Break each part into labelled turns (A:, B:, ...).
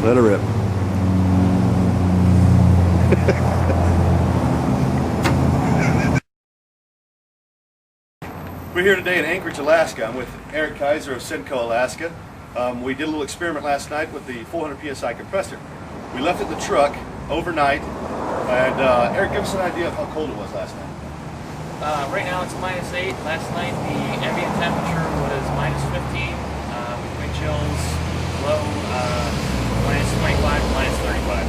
A: Let her rip. We're here today in Anchorage, Alaska. I'm with Eric Kaiser of Senco, Alaska. We did a little experiment last night with the 400 PSI compressor. We left it in the truck overnight, and Eric, give us an idea of how cold it was last night.
B: Right now it's -8. Last night the ambient temperature was -15. Wind chills low, -25 to -35.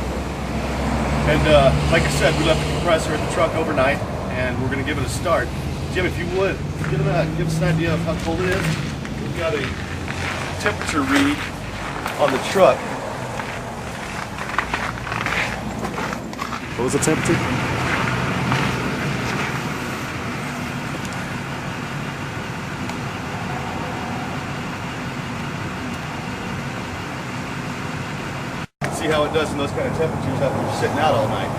A: And like I said, we left the compressor in the truck overnight, and we're going to give it a start. Jim, if you would, give us an idea of how cold it is. We've got a temperature read on the truck. What was the temperature? See how it does in those kind of temperatures after you're sitting out all night.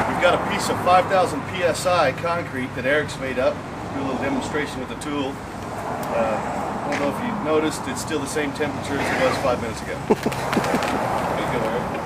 A: We've got a piece of 5,000 PSI concrete that Eric's made up. Do a little demonstration with the tool. I don't know if you noticed, it's still the same temperature as it was 5 minutes ago. There you go, Eric.